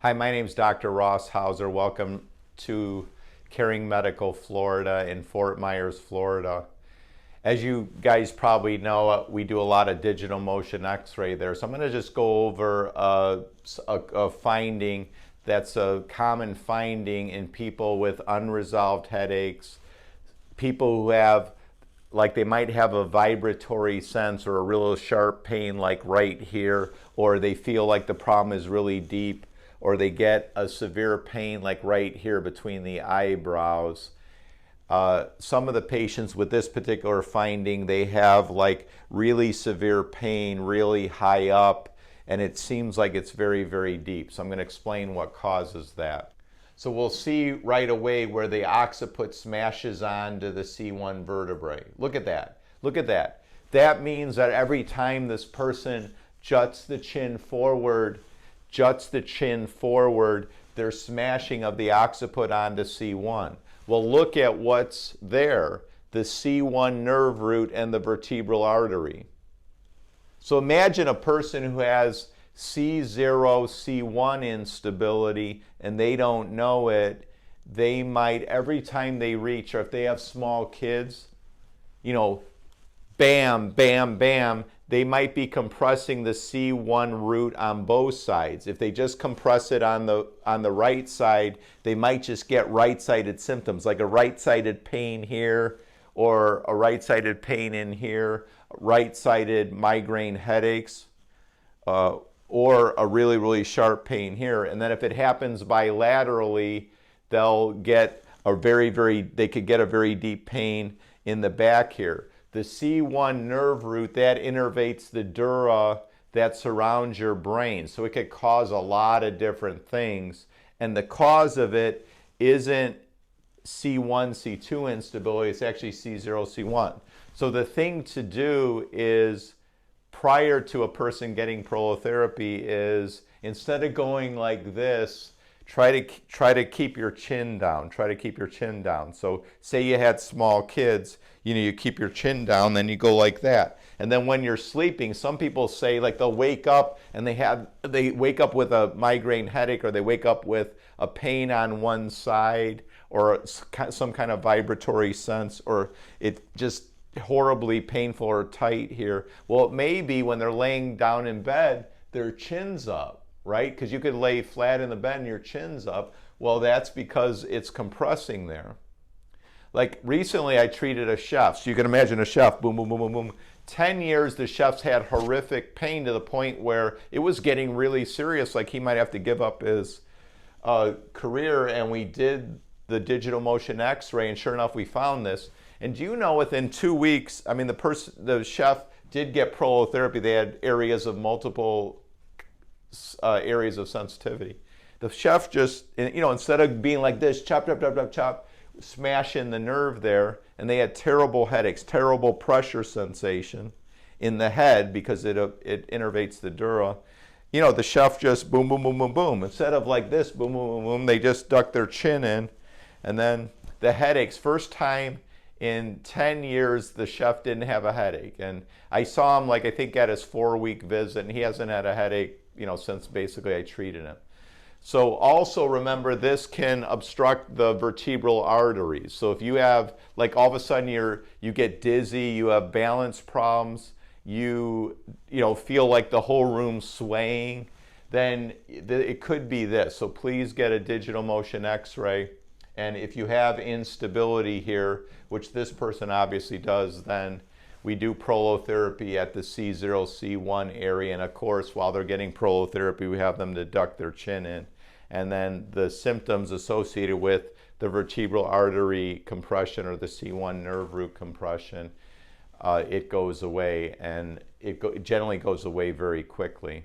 Hi, my name is Dr. Ross Hauser. Welcome to Caring Medical Florida in Fort Myers, Florida. As you guys probably know, we do a lot of digital motion x-ray there. So I'm going to just go over a finding that's a common finding in people with unresolved headaches, people who have, like they might have a vibratory sense or a real sharp pain like right here, or they feel like the problem is really deep, or they get a severe pain like right here between the eyebrows. Some of the patients with this particular finding, they have like really severe pain really high up, and it seems like it's very, very deep. So I'm going to explain what causes that. So we'll see right away where the occiput smashes onto the C1 vertebrae. Look at that. Look at that. That means that every time this person juts the chin forward, they're smashing of the occiput onto C1. Well, look at what's there, the C1 nerve root and the vertebral artery. So imagine a person who has C0-C1 instability and they don't know it. They might, every time they reach, or if they have small kids, you know, bam, bam, bam, they might be compressing the C1 root on both sides. If they just compress it on the right side, they might just get right-sided symptoms, like a right-sided pain here, or a right-sided pain in here, right-sided migraine headaches, or a really, really sharp pain here. And then if it happens bilaterally, they'll get a they could get a very deep pain in the back here. The C1 nerve root, that innervates the dura that surrounds your brain. So it could cause a lot of different things. And the cause of it isn't C1-C2 instability, it's actually C0-C1. So the thing to do is, prior to a person getting prolotherapy, is instead of going like this, try to keep your chin down. Try to keep your chin down. So say you had small kids, you keep your chin down, then you go like that. And then when you're sleeping, some people say like they'll wake up and they wake up with a migraine headache, or they wake up with a pain on one side, or some kind of vibratory sense, or it just horribly painful or tight here. Well, it may be when they're laying down in bed, their chin's up, right? Because you could lay flat in the bed and your chin's up. Well, that's because it's compressing there. Like recently I treated a chef. So you can imagine a chef, boom, boom, boom, boom, boom. 10 years the chef's had horrific pain to the point where it was getting really serious, like he might have to give up his career. And we did the digital motion x-ray, and sure enough we found this. And do you know, within 2 weeks, I mean, the chef did get prolotherapy. They had areas of multiple areas of sensitivity. The chef just, instead of being like this, chop, chop, chop, chop, chop, smash in the nerve there, and they had terrible headaches, terrible pressure sensation in the head because it innervates the dura. The chef just boom, boom, boom, boom, boom. Instead of like this, boom, boom, boom, boom, they just duck their chin in, and then the headaches, first time in 10 years the chef didn't have a headache. And I saw him, like, I think at his 4-week visit, and he hasn't had a headache, since basically I treated him. So also remember, this can obstruct the vertebral arteries. So if you have, like, all of a sudden you get dizzy, you have balance problems, you feel like the whole room's swaying, then it could be this. So please get a digital motion x-ray. And if you have instability here, which this person obviously does, then we do prolotherapy at the C0-C1 area. And of course, while they're getting prolotherapy, we have them to duck their chin in. And then the symptoms associated with the vertebral artery compression, or the C1 nerve root compression, it goes away, and it generally goes away very quickly.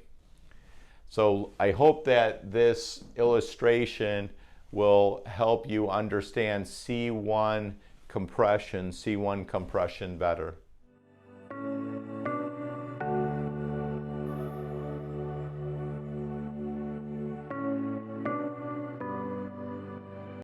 So I hope that this illustration will help you understand C1 compression better.